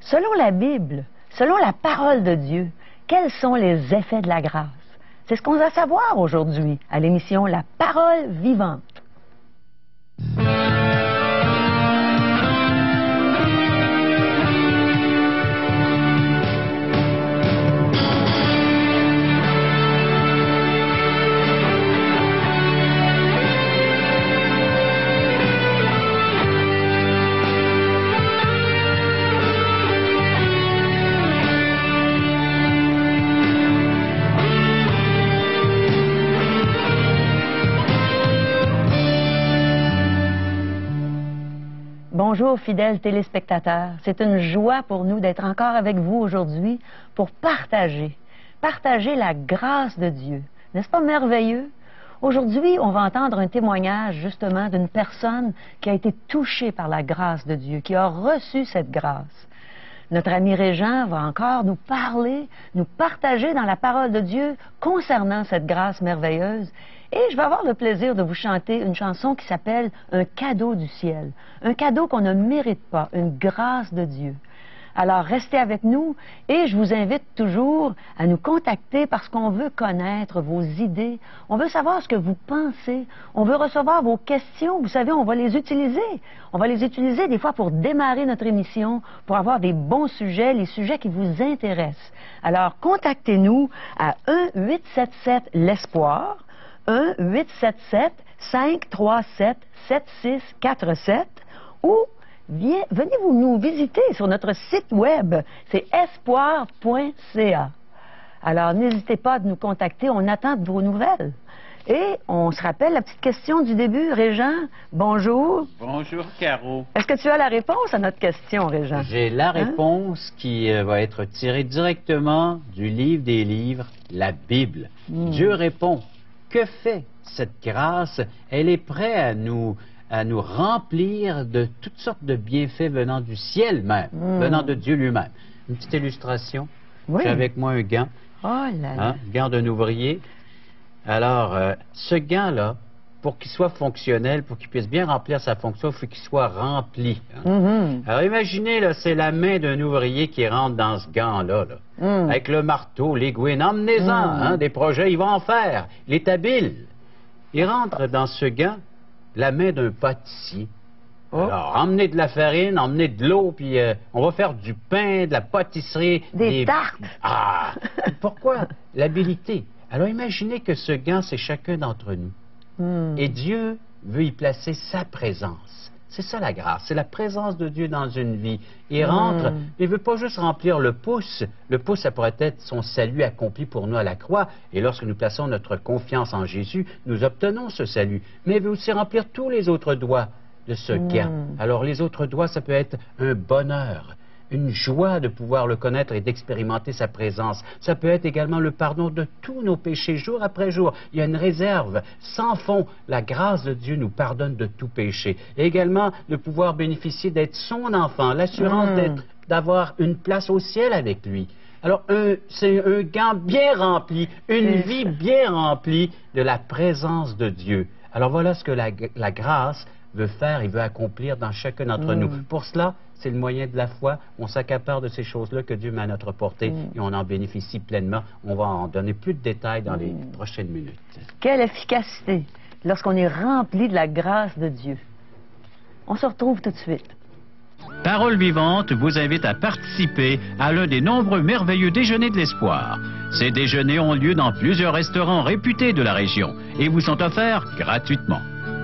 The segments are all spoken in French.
Selon la Bible, selon la parole de Dieu, quels sont les effets de la grâce? C'est ce qu'on va savoir aujourd'hui à l'émission La Parole vivante. Bonjour fidèles téléspectateurs, c'est une joie pour nous d'être encore avec vous aujourd'hui pour partager la grâce de Dieu. N'est-ce pas merveilleux? Aujourd'hui, on va entendre un témoignage justement d'une personne qui a été touchée par la grâce de Dieu, qui a reçu cette grâce. Notre ami Régent va encore nous parler, nous partager dans la parole de Dieu concernant cette grâce merveilleuse. Et je vais avoir le plaisir de vous chanter une chanson qui s'appelle « Un cadeau du ciel ». Un cadeau qu'on ne mérite pas, une grâce de Dieu. Alors, restez avec nous et je vous invite toujours à nous contacter parce qu'on veut connaître vos idées, on veut savoir ce que vous pensez, on veut recevoir vos questions. Vous savez, on va les utiliser. On va les utiliser des fois pour démarrer notre émission, pour avoir des bons sujets, les sujets qui vous intéressent. Alors, contactez-nous à 1-877-L'Espoir, 1-877-537-7647 ou venez vous nous visiter sur notre site web, c'est espoir.ca. Alors, n'hésitez pas à nous contacter, on attend de vos nouvelles. Et on se rappelle la petite question du début. Régent, bonjour. Bonjour, Caro. Est-ce que tu as la réponse à notre question, Régent? J'ai la réponse qui va être tirée directement du livre des livres, la Bible. Dieu répond. Que fait cette grâce? Elle est prête à nous remplir de toutes sortes de bienfaits venant du ciel même, venant de Dieu lui-même. Une petite illustration. Oui. J'ai avec moi un gant. Oh là là. Gant d'un ouvrier. Alors, ce gant-là, pour qu'il soit fonctionnel, pour qu'il puisse bien remplir sa fonction, il faut qu'il soit rempli. Alors, imaginez, là, c'est la main d'un ouvrier qui rentre dans ce gant-là, avec le marteau, l'aiguille. Emmenez-en, des projets, il va en faire. Il est habile. Il rentre dans ce gant la main d'un pâtissier. Alors, emmenez de la farine, emmenez de l'eau, puis on va faire du pain, de la pâtisserie. Des tartes. Ah! Pourquoi? L'habilité. Alors, imaginez que ce gant, c'est chacun d'entre nous. Et Dieu veut y placer sa présence. C'est ça la grâce, c'est la présence de Dieu dans une vie. Il rentre, il ne veut pas juste remplir le pouce. Le pouce, ça pourrait être son salut accompli pour nous à la croix. Et lorsque nous plaçons notre confiance en Jésus, nous obtenons ce salut. Mais il veut aussi remplir tous les autres doigts de ce gant. Alors les autres doigts, ça peut être un bonheur, une joie de pouvoir le connaître et d'expérimenter sa présence. Ça peut être également le pardon de tous nos péchés jour après jour. Il y a une réserve sans fond. La grâce de Dieu nous pardonne de tout péché. Et également de pouvoir bénéficier d'être son enfant, l'assurance d'avoir une place au ciel avec lui. Alors, c'est un gant bien rempli, une vie bien remplie de la présence de Dieu. Alors voilà ce que la grâce veut faire et veut accomplir dans chacun d'entre nous. Pour cela, c'est le moyen de la foi. On s'accapare de ces choses-là que Dieu met à notre portée et on en bénéficie pleinement. On va en donner plus de détails dans les prochaines minutes. Quelle efficacité lorsqu'on est rempli de la grâce de Dieu. On se retrouve tout de suite. Parole vivante vous invite à participer à l'un des nombreux merveilleux déjeuners de l'espoir. Ces déjeuners ont lieu dans plusieurs restaurants réputés de la région et vous sont offerts gratuitement.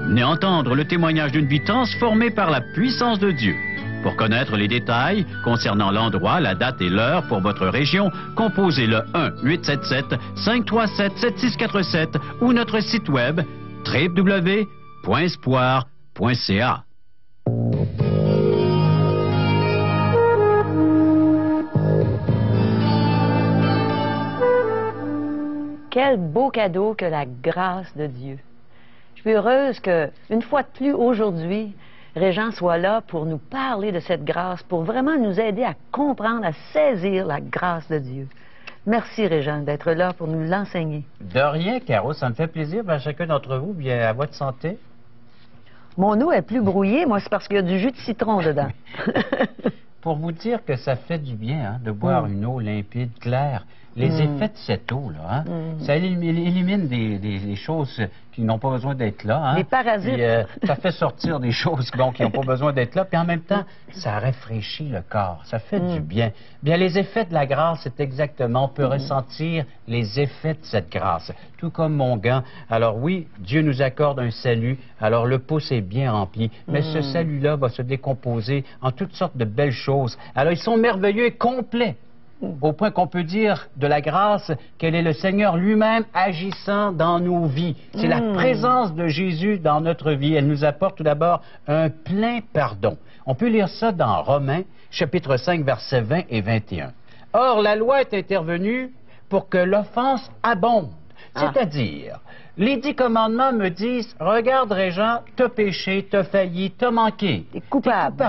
Venez entendre le témoignage d'une vie transformée par la puissance de Dieu. Pour connaître les détails concernant l'endroit, la date et l'heure pour votre région, composez le 1-877-537-7647 ou notre site web www.espoir.ca. Quel beau cadeau que la grâce de Dieu. Je suis heureuse que, une fois de plus aujourd'hui, Régent soit là pour nous parler de cette grâce, pour vraiment nous aider à comprendre, à saisir la grâce de Dieu. Merci, Régent, d'être là pour nous l'enseigner. De rien, Caro, ça me fait plaisir. Ben, chacun d'entre vous, bien, à votre santé. Mon eau est plus brouillée, moi, c'est parce qu'il y a du jus de citron dedans. pour vous dire que ça fait du bien de boire une eau limpide, claire. Les effets de cette eau-là, ça élimine des choses qui n'ont pas besoin d'être là. Les parasites. Puis, ça fait sortir des choses qui n'ont pas besoin d'être là. Puis en même temps, ça rafraîchit le corps. Ça fait du bien. Bien, les effets de la grâce, c'est exactement, on peut ressentir les effets de cette grâce. Tout comme mon gant. Alors oui, Dieu nous accorde un salut. Alors le pouce est bien rempli. Mais ce salut-là va se décomposer en toutes sortes de belles choses. Alors ils sont merveilleux et complets. Au point qu'on peut dire de la grâce qu'elle est le Seigneur lui-même agissant dans nos vies. C'est la présence de Jésus dans notre vie. Elle nous apporte tout d'abord un plein pardon. On peut lire ça dans Romains, chapitre 5, versets 20 et 21. Or, la loi est intervenue pour que l'offense abonde. C'est-à-dire, les 10 commandements me disent, regarde Régent, t'as péché, t'as failli, t'as manqué. T'es coupable.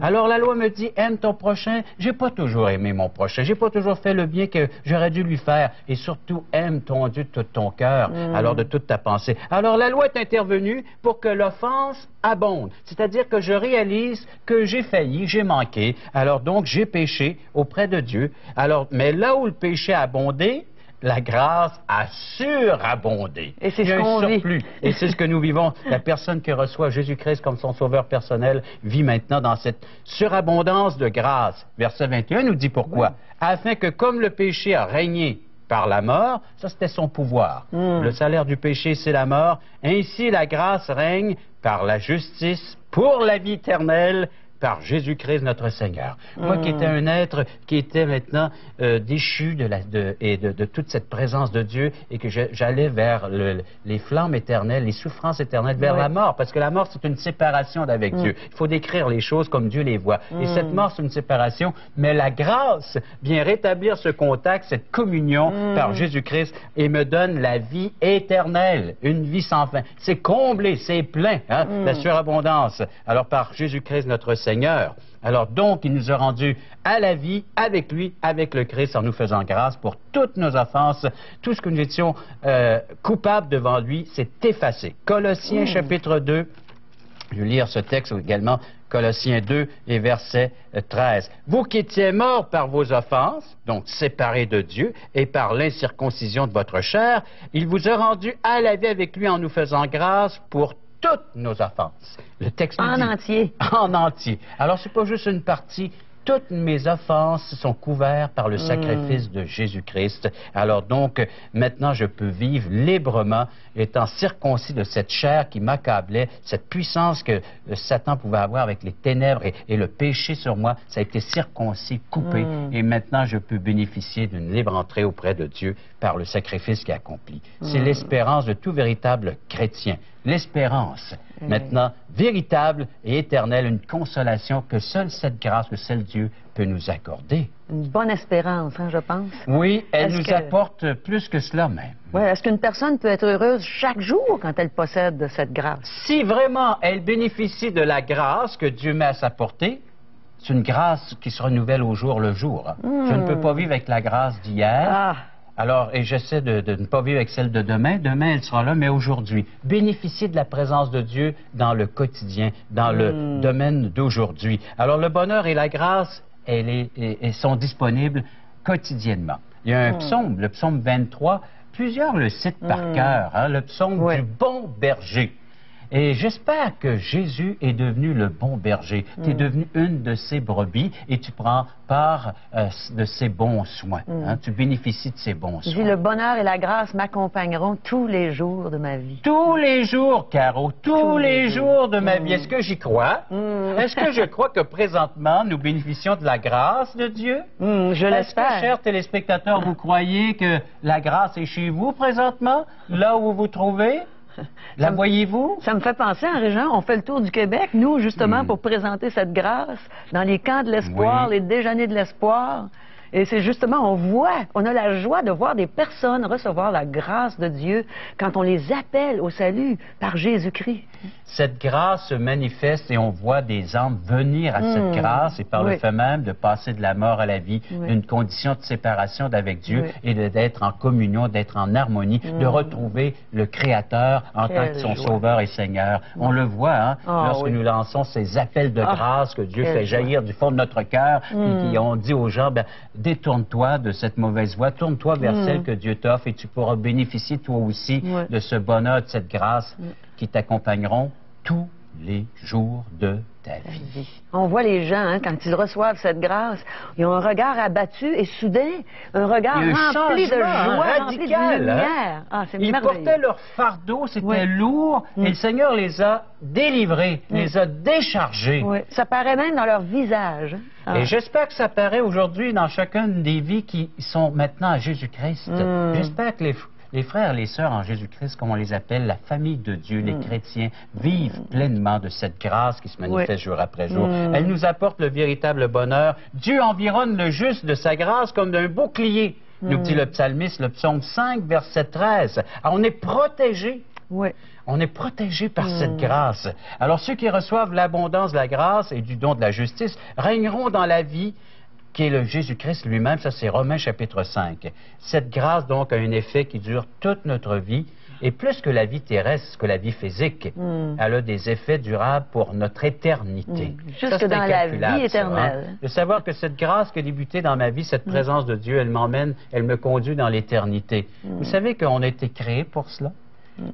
Alors la loi me dit, aime ton prochain. J'ai pas toujours aimé mon prochain. J'ai pas toujours fait le bien que j'aurais dû lui faire. Et surtout, aime ton Dieu de tout ton cœur, alors de toute ta pensée. Alors la loi est intervenue pour que l'offense abonde. C'est-à-dire que je réalise que j'ai failli, j'ai manqué. Alors donc, j'ai péché auprès de Dieu. Alors, mais là où le péché a abondé, la grâce a surabondé. Et c'est ce qu'on vit. Et c'est ce que nous vivons. La personne qui reçoit Jésus-Christ comme son sauveur personnel vit maintenant dans cette surabondance de grâce. Verset 21 nous dit pourquoi. Afin que comme le péché a régné par la mort, ça c'était son pouvoir. Le salaire du péché, c'est la mort. Ainsi la grâce règne par la justice pour la vie éternelle par Jésus-Christ notre Seigneur. Moi qui étais un être qui était maintenant déchu de toute cette présence de Dieu et que j'allais vers les flammes éternelles, les souffrances éternelles, vers la mort, parce que la mort c'est une séparation d'avec Dieu. Il faut décrire les choses comme Dieu les voit. Et cette mort c'est une séparation, mais la grâce vient rétablir ce contact, cette communion par Jésus-Christ et me donne la vie éternelle, une vie sans fin. C'est comblé, c'est plein, la surabondance. Alors par Jésus-Christ notre Seigneur, alors donc, il nous a rendus à la vie avec lui, avec le Christ, en nous faisant grâce pour toutes nos offenses. Tout ce que nous étions coupables devant lui, s'est effacé. Colossiens chapitre 2, je vais lire ce texte également, Colossiens 2 et verset 13. Vous qui étiez morts par vos offenses, donc séparés de Dieu, et par l'incirconcision de votre chair, il vous a rendus à la vie avec lui en nous faisant grâce pour toutes nos offenses. Le texte nous dit, entier. En entier. Alors, c'est pas juste une partie. Toutes mes offenses sont couvertes par le sacrifice de Jésus-Christ. Alors donc, maintenant, je peux vivre librement, étant circoncis de cette chair qui m'accablait, cette puissance que Satan pouvait avoir avec les ténèbres et le péché sur moi. Ça a été circoncis, coupé. Et maintenant, je peux bénéficier d'une libre entrée auprès de Dieu par le sacrifice qui est accompli. C'est l'espérance de tout véritable chrétien. L'espérance, maintenant, véritable et éternelle, une consolation que seule cette grâce, que seul Dieu peut nous accorder. Une bonne espérance, je pense. Oui, elle nous apporte plus que cela même. Oui, est-ce qu'une personne peut être heureuse chaque jour quand elle possède cette grâce? Si vraiment elle bénéficie de la grâce que Dieu met à sa portée, c'est une grâce qui se renouvelle au jour le jour. Je ne peux pas vivre avec la grâce d'hier. Alors, et j'essaie de ne pas vivre avec celle de demain. Demain, elle sera là, mais aujourd'hui. Bénéficier de la présence de Dieu dans le quotidien, dans le domaine d'aujourd'hui. Alors, le bonheur et la grâce, elles sont disponibles quotidiennement. Il y a un psaume, le psaume 23, plusieurs le citent par cœur, le psaume du bon berger. Et j'espère que Jésus est devenu le bon berger. Tu es devenu une de ses brebis et tu prends part de ses bons soins. Tu bénéficies de ses bons soins. Le bonheur et la grâce m'accompagneront tous les jours de ma vie. Tous les jours, Caro, tous les jours de ma vie. Est-ce que j'y crois? Est-ce que je crois que présentement, nous bénéficions de la grâce de Dieu? Je l'espère. Est-ce que, chers téléspectateurs, vous croyez que la grâce est chez vous présentement, là où vous vous trouvez? La voyez-vous? Ça me fait penser, en région, on fait le tour du Québec, nous, justement, pour présenter cette grâce dans les camps de l'espoir, les déjeuners de l'espoir. Et c'est justement, on a la joie de voir des personnes recevoir la grâce de Dieu quand on les appelle au salut par Jésus-Christ. Cette grâce se manifeste et on voit des âmes venir à cette grâce et par le fait même de passer de la mort à la vie, d'une condition de séparation d'avec Dieu et d'être en communion, d'être en harmonie, de retrouver le Créateur en tant que son Sauveur et Seigneur. On le voit, hein, lorsque nous lançons ces appels de grâce que Dieu fait jaillir du fond de notre cœur et on dit aux gens, ben, détourne-toi de cette mauvaise voie, tourne-toi vers celle que Dieu t'offre et tu pourras bénéficier toi aussi de ce bonheur, de cette grâce qui t'accompagneront tous les jours de ta vie. On voit les gens, hein, quand ils reçoivent cette grâce, ils ont un regard abattu et soudain, un regard rempli de joie, rempli de lumière. Ah, c'est ils portaient leur fardeau, c'était lourd, et le Seigneur les a délivrés, les a déchargés. Ça paraît même dans leur visage. Et j'espère que ça paraît aujourd'hui dans chacune des vies qui sont maintenant à Jésus-Christ. J'espère que les frères et les sœurs en Jésus-Christ, comme on les appelle, la famille de Dieu, les chrétiens, vivent pleinement de cette grâce qui se manifeste jour après jour. Elle nous apporte le véritable bonheur. Dieu environne le juste de sa grâce comme d'un bouclier, nous dit le psalmiste, le psaume 5, verset 13. Alors, on est protégé. On est protégé par cette grâce. Alors, ceux qui reçoivent l'abondance de la grâce et du don de la justice régneront dans la vie qui est le Jésus-Christ lui-même, ça c'est Romains chapitre 5. Cette grâce donc a un effet qui dure toute notre vie, et plus que la vie terrestre, que la vie physique, elle a des effets durables pour notre éternité. Jusque dans la vie éternelle. De savoir que cette grâce qui a débuté dans ma vie, cette présence de Dieu, elle m'emmène, elle me conduit dans l'éternité. Vous savez qu'on a été créé pour cela?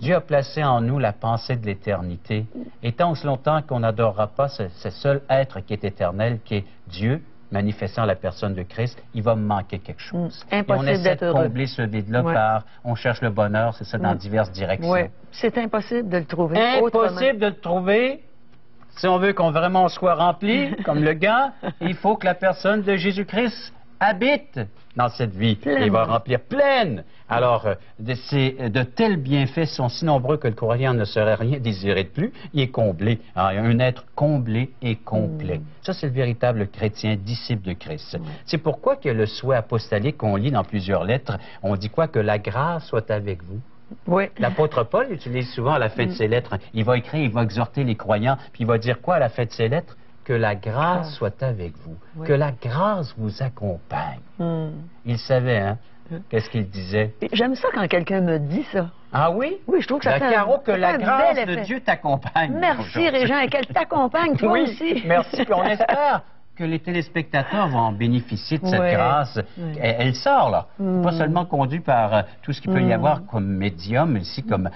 Dieu a placé en nous la pensée de l'éternité. Et tant aussi longtemps qu'on n'adorera pas ce seul être qui est éternel, qui est Dieu, manifestant la personne de Christ, il va me manquer quelque chose. Impossible et on essaie de heureux. combler ce vide-là par, on cherche le bonheur, c'est ça, dans diverses directions. C'est impossible de le trouver. Impossible de le trouver. Si on veut qu'on vraiment soit rempli, comme le gant, il faut que la personne de Jésus-Christ habite dans cette vie. Il va remplir pleine. Alors, de tels bienfaits sont si nombreux que le croyant ne saurait rien désirer de plus. Il est comblé. Alors, il y a un être comblé et complet. Ça, c'est le véritable chrétien, disciple de Christ. C'est pourquoi que le souhait apostolique qu'on lit dans plusieurs lettres, on dit quoi? Que la grâce soit avec vous. L'apôtre Paul utilise souvent à la fin de ses lettres. Il va écrire, il va exhorter les croyants, puis il va dire quoi à la fin de ses lettres? Que la grâce soit avec vous. Que la grâce vous accompagne. Il savait, hein? Qu'est-ce qu'il disait? J'aime ça quand quelqu'un me dit ça. Ah oui? Oui, je trouve que ça fait Caro, que la grâce bel effet. de Dieu t'accompagne. Merci, Régent, et qu'elle t'accompagne, toi aussi. Merci, puis on espère que les téléspectateurs vont en bénéficier de cette grâce. Elle sort, là. Pas seulement conduite par tout ce qu'il peut y avoir comme médium, ici, comme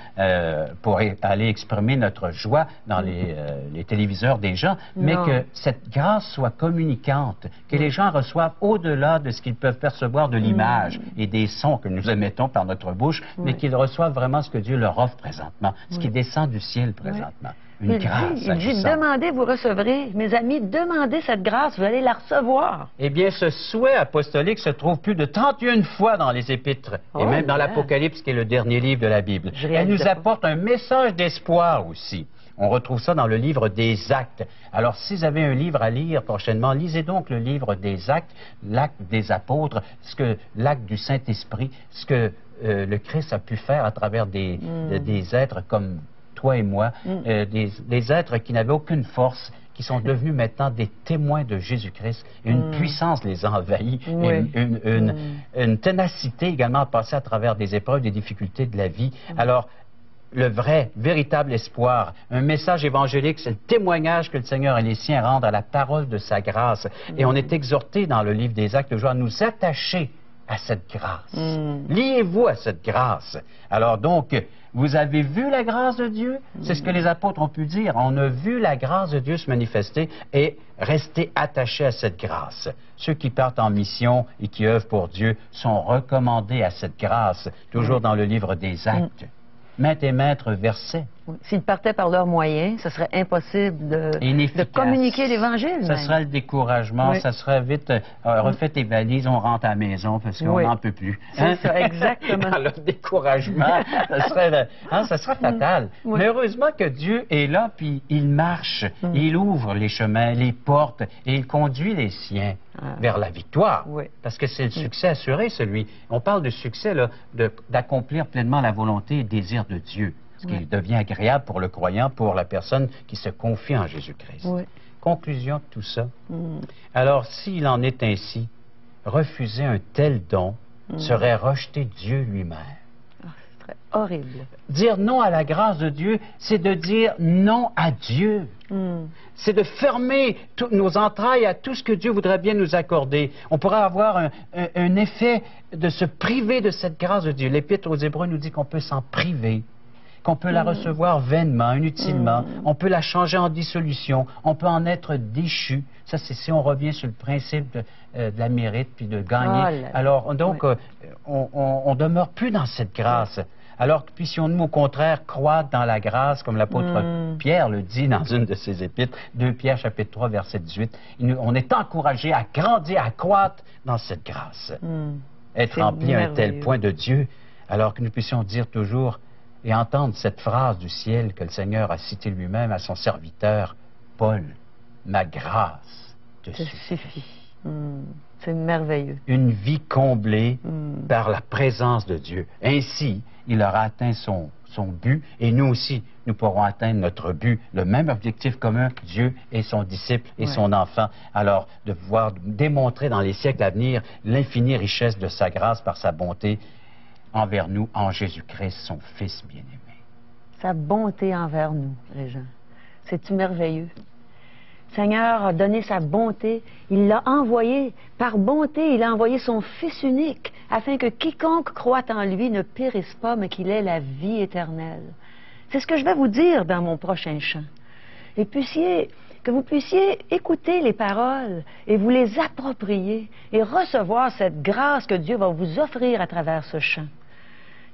pour aller exprimer notre joie dans les téléviseurs des gens, mais que cette grâce soit communicante, que les gens reçoivent au-delà de ce qu'ils peuvent percevoir de l'image et des sons que nous émettons par notre bouche, mais qu'ils reçoivent vraiment ce que Dieu leur offre présentement, ce qui descend du ciel présentement. Une grâce. Il dit, demandez, vous recevrez. Mes amis, demandez cette grâce, vous allez la recevoir. Eh bien, ce souhait apostolique se trouve plus de 31 fois dans les Épîtres, et même dans l'Apocalypse, qui est le dernier livre de la Bible. Elle nous apporte un message d'espoir aussi. On retrouve ça dans le livre des Actes. Alors, si vous avez un livre à lire prochainement, lisez donc le livre des Actes, l'acte des apôtres, l'acte du Saint-Esprit, ce que le Christ a pu faire à travers des êtres comme toi et moi, des êtres qui n'avaient aucune force, qui sont devenus maintenant des témoins de Jésus-Christ. Une puissance les a envahis, une ténacité également à passer à travers des épreuves, des difficultés de la vie. Alors, le vrai, véritable espoir, un message évangélique, c'est le témoignage que le Seigneur et les siens rendent à la parole de sa grâce. Et on est exhorté dans le livre des Actes à nous attacher à cette grâce. Liez-vous à cette grâce. Alors donc, vous avez vu la grâce de Dieu? C'est ce que les apôtres ont pu dire. On a vu la grâce de Dieu se manifester et rester attachés à cette grâce. Ceux qui partent en mission et qui œuvrent pour Dieu sont recommandés à cette grâce, toujours dans le livre des Actes. Maintes et maintes versets Oui. S'ils partaient par leurs moyens, ce serait impossible de communiquer l'Évangile. Ça serait le découragement, oui. ça serait vite, refais tes valises, on rentre à la maison parce qu'on n'en peut plus. C'est ça, exactement. Dans le découragement, ça serait fatal. Oui. Mais heureusement que Dieu est là, puis il marche, il ouvre les chemins, les portes, et il conduit les siens vers la victoire. Oui. Parce que c'est le succès assuré, celui. On parle de succès, là, d'accomplir pleinement la volonté et le désir de Dieu. Ce qui devient agréable pour le croyant, pour la personne qui se confie en Jésus-Christ. Oui. Conclusion de tout ça. Alors, s'il en est ainsi, refuser un tel don serait rejeter Dieu lui-même. Oh, ce serait horrible. Dire non à la grâce de Dieu, c'est de dire non à Dieu. C'est de fermer nos entrailles à tout ce que Dieu voudrait bien nous accorder. On pourrait avoir un effet de se priver de cette grâce de Dieu. L'Épître aux Hébreux nous dit qu'on peut s'en priver, qu'on peut la recevoir vainement, inutilement, on peut la changer en dissolution, on peut en être déchu. Ça, c'est si on revient sur le principe de la mérite puis de gagner. Alors, donc, on demeure plus dans cette grâce. Alors que puissions-nous, au contraire, croître dans la grâce, comme l'apôtre Pierre le dit dans une de ses épîtres, 2 Pierre, chapitre 3, verset 18. On est encouragé à grandir, à croître dans cette grâce. Être rempli à un tel point de Dieu, alors que nous puissions dire toujours et entendre cette phrase du ciel que le Seigneur a citée lui-même à son serviteur, Paul, « Ma grâce te suffit. » C'est merveilleux. Une vie comblée par la présence de Dieu. Ainsi, il aura atteint son but, et nous aussi, nous pourrons atteindre notre but, le même objectif commun, Dieu et son disciple et son enfant. Alors, de pouvoir démontrer dans les siècles à venir l'infinie richesse de sa grâce par sa bonté envers nous, en Jésus-Christ, son Fils bien-aimé. Sa bonté envers nous, Régent. C'est-tu merveilleux? Seigneur a donné sa bonté, il l'a envoyé, par bonté, il a envoyé son Fils unique, afin que quiconque croit en lui ne périsse pas, mais qu'il ait la vie éternelle. C'est ce que je vais vous dire dans mon prochain chant. Et que vous puissiez écouter les paroles et vous les approprier et recevoir cette grâce que Dieu va vous offrir à travers ce chant.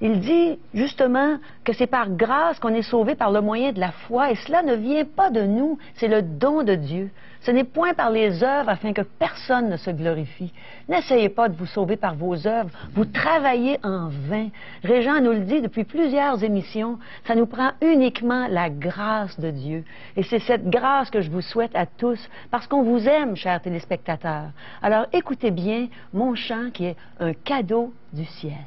Il dit justement que c'est par grâce qu'on est sauvé par le moyen de la foi, et cela ne vient pas de nous, c'est le don de Dieu. Ce n'est point par les œuvres afin que personne ne se glorifie. N'essayez pas de vous sauver par vos œuvres, vous travaillez en vain. Régent nous le dit depuis plusieurs émissions, ça nous prend uniquement la grâce de Dieu. Et c'est cette grâce que je vous souhaite à tous, parce qu'on vous aime, chers téléspectateurs. Alors écoutez bien mon chant qui est un cadeau du ciel.